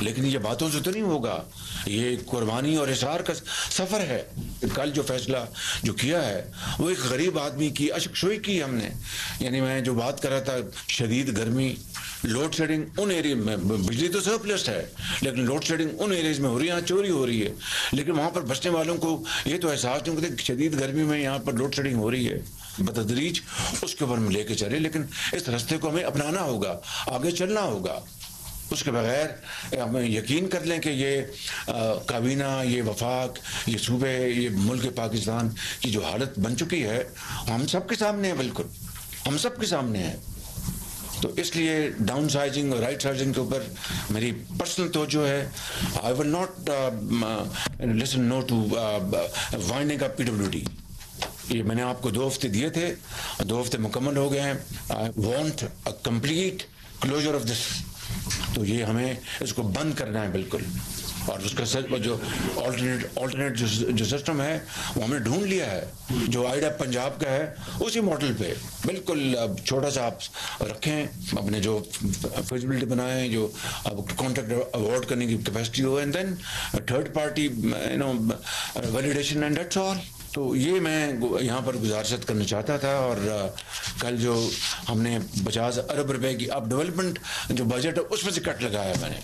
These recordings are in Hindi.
लेकिन ये बातों से तो नहीं होगा, ये कुर्बानी और इशार का सफर है। कल जो फैसला जो किया है वो एक गरीब आदमी की अशकशोई की हमने। यानी मैं जो बात कर रहा था, शदीद गर्मी, लोड शेडिंग उन एरिया में, बिजली तो सरप्लस है लेकिन लोड शेडिंग उन एरियाज में हो रही है, यहाँ चोरी हो रही है, लेकिन वहाँ पर बसने वालों को ये तो एहसास नहीं होता शदीद गर्मी में यहाँ पर लोड शेडिंग हो रही है। बतदरीज उसके ऊपर हम लेके चले, लेकिन इस रास्ते को हमें अपनाना होगा, आगे चलना होगा। उसके बगैर हम यकीन कर लें कि ये काबीना, ये वफाक, ये सूबे, ये मुल्क पाकिस्तान की जो हालत बन चुकी है हम सब के सामने है, बिल्कुल हम सब के सामने है। तो इसलिए डाउन साइजिंग और राइट साइजिंग के ऊपर मेरी पर्सनल तवज्जो है। I will not listen no to winding up PWD। ये मैंने आपको 2 हफ्ते दिए थे, 2 हफ्ते मुकम्मल हो गए हैं। I want a complete closure of this. तो ये हमें इसको बंद करना है बिल्कुल, और उसका जो ऑल्टरनेट जो सिस्टम है वो हमने ढूंढ लिया है, जो आइडा पंजाब का है उसी मॉडल पे बिल्कुल छोटा सा आप रखें, अपने जो फिजिबिलिटी बनाएं, जो कॉन्ट्रैक्ट अवॉर्ड करने की कैपेसिटी हो, and then third party validation and that's all. तो ये मैं यहाँ पर गुजारिश करना चाहता था। और कल जो हमने 50 अरब रुपए की अब डेवलपमेंट जो बजट है उसमें से कट लगाया मैंने,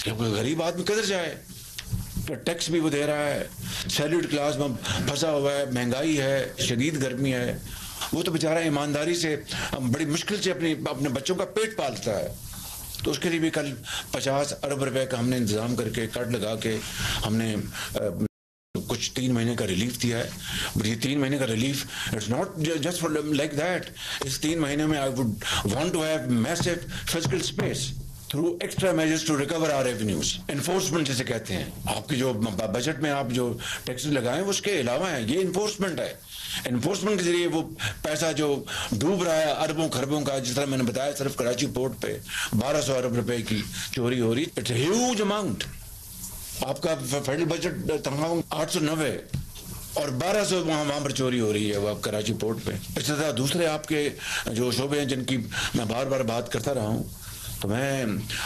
क्योंकि गरीब आदमी किधर जाए, तो टैक्स भी वो दे रहा है, सैलरीड क्लास में फंसा हुआ है, महंगाई है, शदीद गर्मी है, वो तो बेचारा ईमानदारी से बड़ी मुश्किल से अपने बच्चों का पेट पालता है। तो उसके लिए भी कल 50 अरब रुपए का हमने इंतजाम करके कट लगा के हमने कुछ 3 महीने का रिलीफ दिया है। बट ये 3 महीने का relief it's not just for like that. इस 3 महीने में I would want to have massive physical space through extra measures to recover our revenues. Enforcement जिसे कहते हैं, आपकी जो बजट में आप जो टैक्सेस लगाएं उसके अलावा है, ये इन्फोर्समेंट है। एनफोर्समेंट के जरिए वो पैसा जो डूब रहा है अरबों खरबों का, जिस तरह मैंने बताया सिर्फ कराची पोर्ट पे 1200 अरब रुपए की चोरी हो रही, इट्स ह्यूज अमाउंट। आपका फेडरल बजट तमाम 890 और 1200 वहां पर चोरी हो रही है वो कराची पोर्ट पे। इसी तरह दूसरे आपके जो शोबे हैं जिनकी मैं बार बार बात करता रहा हूं, तो मैं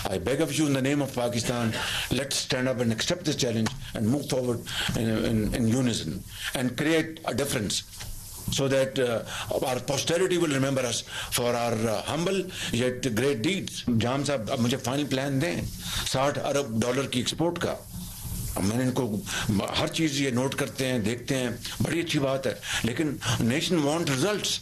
I beg of you in the name of Pakistan, let's stand up and accept this challenge and move forward in unison and create a difference, so that our posterity will remember us for our humble yet great deeds. जाम साहब अब मुझे फाइनल प्लान दें $60 अरब की एक्सपोर्ट का। मैंने इनको हर चीज़ ये नोट करते हैं, देखते हैं, बड़ी अच्छी बात है, लेकिन नेशन वांट रिजल्ट्स।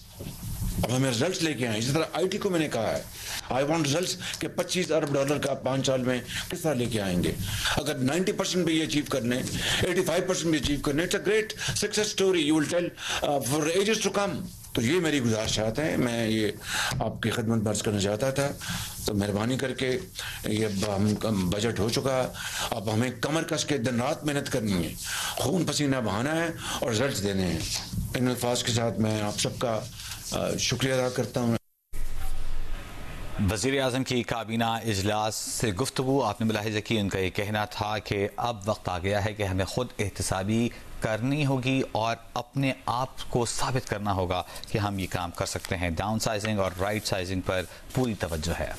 अब हमें रिजल्ट्स लेके आए। इसी तरह IT को मैंने कहा है आई वांट रिजल्ट्स कि $25 अरब का 5 साल में किस तरह लेके आएंगे। अगर 90% भी ये अचीव कर लें, 85% भी अचीव कर लें, it's a great success story you will tell for ages to come. तो ये मेरी गुजारिशात है, मैं ये आपकी खिदमत बर्ज करना चाहता था। तो मेहरबानी करके ये हम बजट हो चुका, अब हमें कमर कस के दिन रात मेहनत करनी है, खून पसीना बहाना है और रिजल्ट्स देने हैं। इन अल्फाज के साथ मैं आप सबका शुक्रिया अदा करता हूँ। वज़ीर आज़म की काबीना इजलास से गुफ्तगू आपने मुलाहिज़ा की, उनका ये कहना था कि अब वक्त आ गया है कि हमें खुद एहतसाबी करनी होगी और अपने आप को साबित करना होगा कि हम ये काम कर सकते हैं। डाउन साइजिंग और राइट साइजिंग पर पूरी तवज्जो है।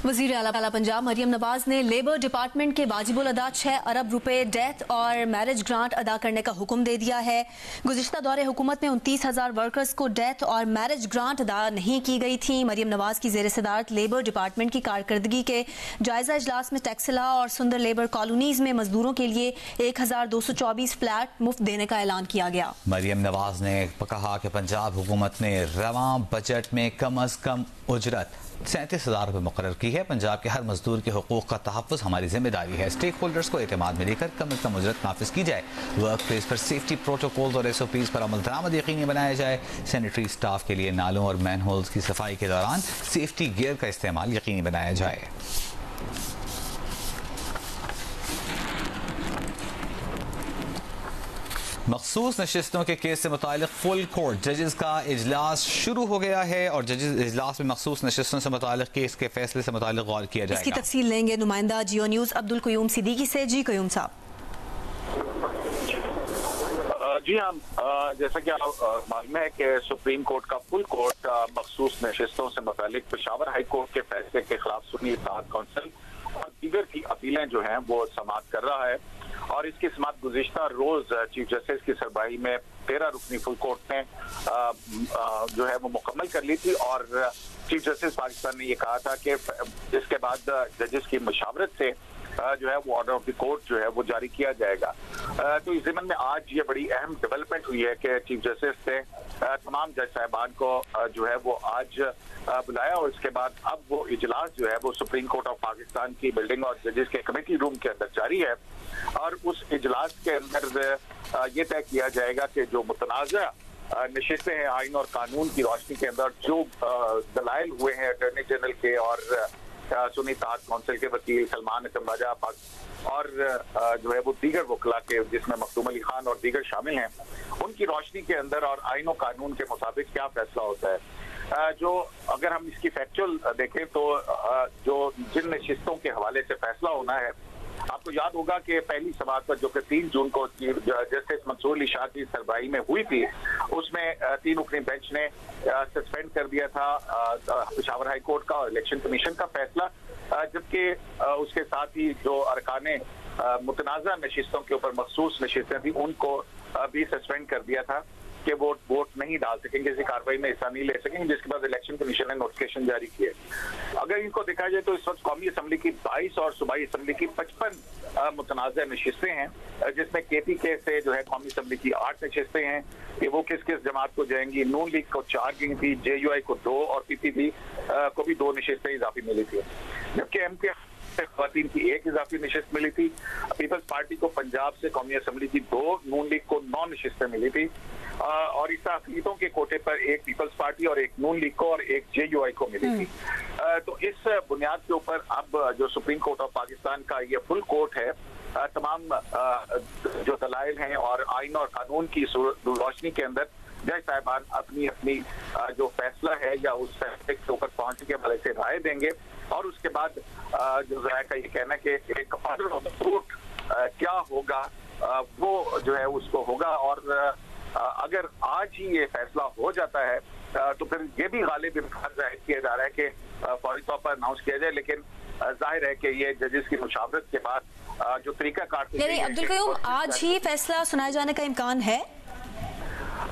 वज़ीर आला पंजाब मरियम नवाज ने लेबर डिपार्टमेंट के वाजिबुल अदा 6 अरब रुपए डेथ और मैरिज ग्रांट अदा करने का हुक्म दे दिया है। गुज़िश्ता दौरे हुकूमत में 29,000 वर्कर्स को डेथ और मैरिज ग्रांट अदा नहीं की गई थी। मरियम नवाज की ज़ेर सदारत लेबर डिपार्टमेंट की कारकर्दगी के जायजा इजलास में टैक्सिला और सुंदर लेबर कॉलोनीज में मजदूरों के लिए 1224 फ्लैट मुफ्त देने का ऐलान किया गया। मरियम नवाज ने कहा कि पंजाब हुकूमत ने रवां बजट में कम अज कम उजरत 37,000 रुपये मुकर्रर की है। पंजाब के हर मजदूर के हुकूक का तहफ़्फ़ुज़ हमारी जिम्मेदारी है। स्टेक होल्डर्स को एतमाद में लेकर कम अज़ कम उजरत नाफिज की जाए। वर्क प्लेस पर सेफ्टी प्रोटोकॉल्स और SOPs पर अमल दरामद यकीनी बनाया जाए। सैनिटरी स्टाफ के लिए नालों और मैन होल्स की सफाई के दौरान सेफ्टी गियर का इस्तेमाल यकीनी बनाया जाए। मखसूस नशिस्तों के केस से मुतालिक फुल कोर्ट जजेस का इजलास शुरू हो गया है और जजेस इजलास में मखसूस नशिस्तों से मुतालिक केस के फैसले से मुतालिक गौर किया जाएगा। इसकी तफसील लेंगे नुमाइंदा जियो न्यूज़ अब्दुल क़य्यूम सिद्दीकी से। जी क़य्यूम साहब। जी हाँ, जैसा कि आप मालूम है कि सुप्रीम कोर्ट का फुल कोर्ट मखसूस नशिस्तों से मुतालिक पेशावर हाई कोर्ट के फैसले के खिलाफ सुन्नी इत्तेहाद काउंसिल और दीगर की अपीलें जो हैं वो समाअत कर रहा है और इसकी समाअत गुज़िश्ता रोज चीफ जस्टिस की सरबराही में 13 रुकनी फुल कोर्ट ने जो है वो मुकम्मल कर ली थी और चीफ जस्टिस पाकिस्तान ने ये कहा था कि इसके बाद जजेस की मशावरत से जो है वो ऑर्डर ऑफ द कोर्ट जो है वो जारी किया जाएगा। तो इस ज़िमन में आज ये बड़ी अहम डेवलपमेंट हुई है कि चीफ जस्टिस ने तमाम जज साहिबान को जो है वो आज बुलाया और इसके बाद अब वो इजलास जो है वो सुप्रीम कोर्ट ऑफ पाकिस्तान की बिल्डिंग और जजेस के कमेटी रूम के अंदर जारी है और उस इजलास के अंदर ये तय किया जाएगा कि जो मुतनाज़ा नशिस्तें हैं आइन और कानून की रोशनी के अंदर जो दलाइल हुए हैं अटॉर्नी जनरल के और सुन्नी इत्तेहाद काउंसिल के वकील सलमान राजा और जो है वो दीगर वकला के जिसमें मखदूम अली खान और दीगर शामिल हैं उनकी रोशनी के अंदर और आइन और कानून के मुताबिक क्या फैसला होता है। जो अगर हम इसकी फैक्चुअल देखें तो जो जिन नशिस्तों के हवाले से फैसला होना है, आपको याद होगा कि पहली समाअत पर जो कि 3 जून को जस्टिस मंसूर अली शाह की सरबराही में हुई थी उसमें 3 रुकनी बेंच ने सस्पेंड कर दिया था पेशावर हाई कोर्ट का और इलेक्शन कमीशन का फैसला, जबकि उसके साथ ही जो अरकाने मुतनाज़ा नशिस्तों के ऊपर मखसूस नशिस्तें थी उनको भी सस्पेंड कर दिया था कि वो वोट नहीं डाल सकेंगे, इसी कार्रवाई में हिस्सा नहीं ले सकेंगे, जिसके बाद इलेक्शन कमीशन ने नोटिफिकेशन जारी किए। अगर इनको देखा जाए तो इस वक्त कौमी असम्बली की 22 और सूबाई असम्बली की 55 मुतनाज़ा नशिस्तें हैं, जिसमें KPK से जो है कौमी असम्बली की 8 नशिस्तें हैं कि वो किस किस जमात को जाएंगी। नून लीग को 4 गिनी थी, JUI को 2 और PPP को भी 2 नशिस्तें इजाफी मिली थी, जबकि MK ख़वातीन की 1 इजाफी नशिस्त मिली थी। पीपल्स पार्टी को पंजाब से कौमी असम्बली की 2, नून लीग को 9 नशिस्तें मिली थी और इस अक़लीतों के कोटे पर 1 पीपल्स पार्टी और 1 नून लीग को और 1 JUI को मिली थी। तो इस बुनियाद के ऊपर अब जो सुप्रीम कोर्ट ऑफ पाकिस्तान का ये फुल कोर्ट है, तमाम जो दलाइल हैं और आइन और कानून की रोशनी के अंदर जज साहिबान अपनी अपनी जो फैसला है या उस फैसले के ऊपर पहुंचने के हवाले से राय देंगे और उसके बाद जो राय का ये कहना कि एक ऑर्डर ऑफ द कोर्ट क्या होगा वो जो है उसको होगा और अगर आज ही ये फैसला हो जाता है तो फिर ये भी गालिब इम्कान जाहिर किया जा रहा है कि फौरी तौर पर अनाउंस किया जाए, लेकिन जाहिर है कि ये जजेस की मुशावरत के बाद जो तरीका कार अब्दुल क़य्यूम आज ही फैसला सुनाए जाने का इम्कान है।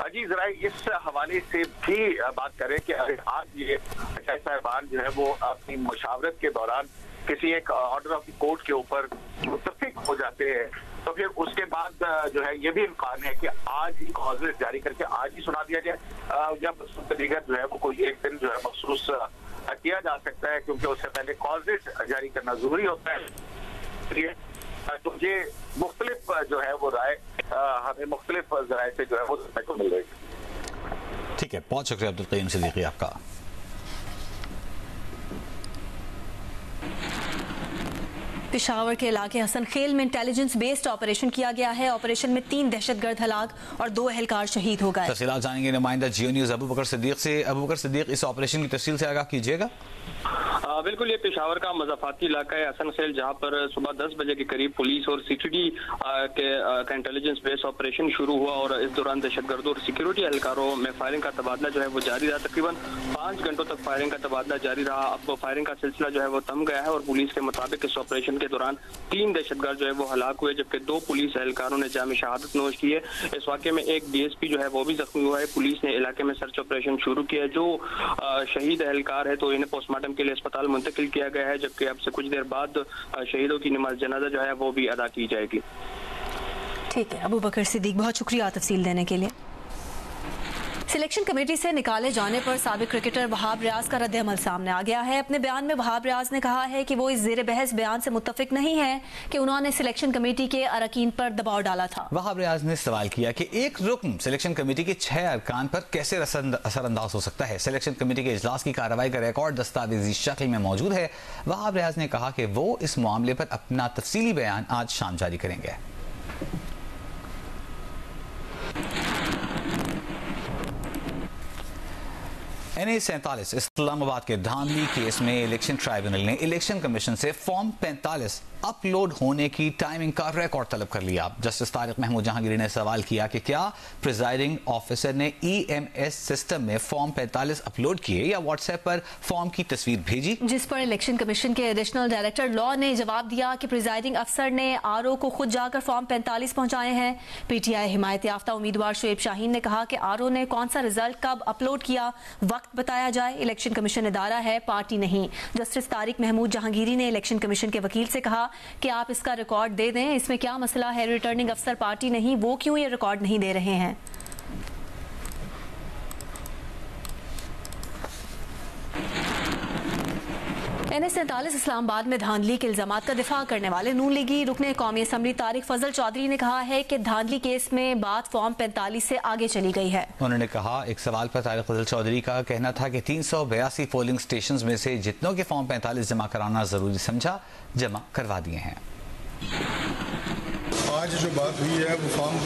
जी जरा इस हवाले से भी बात करें कि अगर आज ये जज साहिबान जो है वो अपनी मुशावरत के दौरान किसी एक ऑर्डर ऑफ द कोर्ट के ऊपर मुत्तफिक हो जाते हैं तो फिर उसके बाद जो है ये भी इम्कान है कि आज ही कॉजेस जारी करके आज ही सुना दिया जाए या तरीका जो है वो कोई एक दिन जो है मखसूस किया जा सकता है, क्योंकि उससे पहले कॉजेस जारी करना जरूरी होता है। इसलिए तो ये मुख्तलिफ जो है वो राय हमें मुख्तलिफ जराए से जो है वो सुनने को मिल रही है। ठीक है, बहुत शुक्रिया अब्दुल क़य्यूम सिद्दीकी आपका। पेशावर के इलाके हसन खेल में इंटेलिजेंस बेस्ड ऑपरेशन किया गया है। ऑपरेशन में 3 दहशतगर्द हलाक और 2 एहलकार शहीद हो गए। तफसीलात जानेंगे नुमाइंदा जियो न्यूज़ अबू बकर सिद्दीक से। अबू बकर सिद्दीक, इस ऑपरेशन की तफसील से आगाह कीजिएगा। बिल्कुल, ये पेशावर का मज़ाफ़ाती इलाका है हसन खेल, जहाँ पर सुबह 10 बजे के करीब पुलिस और CTD का इंटेलिजेंस बेस्ड ऑपरेशन शुरू हुआ और इस दौरान दहशतगर्दों और सिक्योरिटी एहलकारों में फायरिंग का तबादला जो है वो जारी रहा। तकरीबन 5 घंटों तक फायरिंग का तबादला जारी रहा। अब फायरिंग का सिलसिला जो है वो थम गया है और पुलिस के मुताबिक इस ऑपरेशन के दौरान 3 दहशतगर्द जो है वो हलाक हुए, जबकि 2 पुलिस एहलकारों ने जाम शहादत नोश की है। इस वाक़े में एक DSP जो है वो भी जख्मी हुआ है। पुलिस ने इलाके में सर्च ऑपरेशन शुरू किया है। जो शहीद एहलकार है तो इन्हें पोस्टमार्टम के लिए अस्पताल मुंतकिल किया गया है, जबकि अब से कुछ देर बाद शहीदों की नमाज जनाजा जो है वो भी अदा की जाएगी। ठीक है अबू बकर सिद्दीक, बहुत शुक्रिया तफसील देने के लिए। सिलेक्शन कमेटी से निकाले जाने पर साबिक क्रिकेटर वहाब रियाज का रद्द-ए-अमल सामने आ गया है। अपने बयान में वहाब रियाज ने कहा है कि वो इस ज़ेर बहस बयान से मुत्तफिक नहीं है कि उन्होंने सिलेक्शन कमेटी के अरकान पर दबाव डाला था। वहाब रियाज ने सवाल किया कि एक रुकन सिलेक्शन कमेटी के 6 अरकान पर कैसे असरअंदाज हो सकता है। सिलेक्शन कमेटी के इजलास की कार्रवाई का रिकॉर्ड दस्तावेजी शक्ल में मौजूद है। वहाब रियाज ने कहा कि वो इस मामले पर अपना तफसीली बयान आज शाम जारी करेंगे। NA-47 इस्लामाबाद के धांधली केस में इलेक्शन ट्राइब्यूनल ने इलेक्शन कमीशन से फॉर्म 45 अपलोड होने की टाइमिंग का रिकॉर्ड तलब कर लिया। जस्टिस तारिक महमूद जहांगीरी ने सवाल किया कि क्या प्रिजाइडिंग ऑफिसर ने EMS सिस्टम में फॉर्म 45 अपलोड किए या व्हाट्सएप पर फॉर्म की तस्वीर भेजी, जिस पर इलेक्शन कमीशन के एडिशनल डायरेक्टर लॉ ने जवाब दिया कि प्रिजाइडिंग अफसर ने RO को खुद जाकर फॉर्म 45 पहुंचाए हैं। PTI हिमायत याफ्ता उम्मीदवार शुएब शाहीन ने कहा कि RO ने कौन सा रिजल्ट कब अपलोड किया, वक्त बताया जाए। इलेक्शन कमीशन इदारा है, पार्टी नहीं। जस्टिस तारिक महमूद जहांगीरी ने इलेक्शन कमीशन के वकील से कहा कि आप इसका रिकॉर्ड दे दें, इसमें क्या मसला है, रिटर्निंग अफसर पार्टी नहीं, वो क्यों ये रिकॉर्ड नहीं दे रहे हैं। NS-47 इस्लामाबाद में धांधली के इल्जामात का दिफा करने वाले नून लीगी रुकने कौमी असम्बली तारिक फजल चौधरी ने कहा है कि धांधली केस में बात फॉर्म 45 से आगे चली गई है। उन्होंने कहा, एक सवाल पर तारिक फजल चौधरी का कहना था कि 382 पोलिंग स्टेशंस में से जितनों के फॉर्म 45 जमा कराना जरूरी समझा, जमा करवा दिए हैं। आज जो बात हुई है वो फॉर्म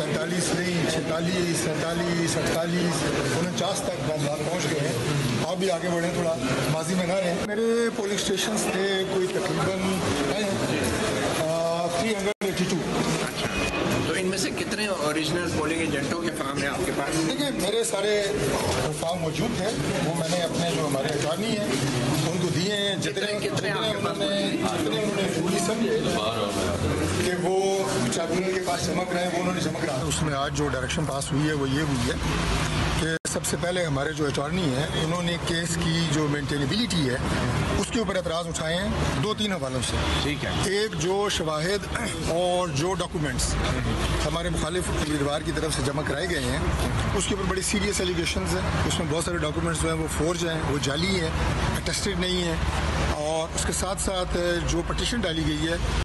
45 नहीं, 46, 47, 48, 49 तक बात पहुँच गए हैं। आप भी आगे बढ़ें, थोड़ा माजी में ना रहें। मेरे पोलिंग स्टेशन थे कोई तकरीबन 382। तो इनमें से कितने ओरिजिनल पोलिंग एजेंटों के फॉर्म है आपके पास? देखिए, मेरे सारे फॉर्म मौजूद थे, वो मैंने अपने जो हमारे अटॉर्नी हैं उनको दिए हैं। जितने उन्होंने पूरी समझे कि वो ट्रिब्यूनल के पास जमा कराए वो उन्होंने जमा कराया। उसमें आज जो डायरेक्शन पास हुई है वो ये हुई है कि सबसे पहले हमारे जो अटॉर्नी हैं उन्होंने केस की जो मेंटेनेबिलिटी है उसके ऊपर एतराज़ उठाए हैं 2-3 हवालों से। ठीक है। एक, जो शवाहिद और जो डॉक्यूमेंट्स हमारे मुखालिफ उम्मीदवार की तरफ से जमा कराए गए हैं उसके ऊपर बड़ी सीरियस एलिगेशंस हैं। उसमें बहुत सारे डॉक्यूमेंट्स जो हैं वो फोर्ज हैं, वो जाली हैं, अटेस्टेड नहीं है। और उसके साथ साथ जो पटिशन डाली गई है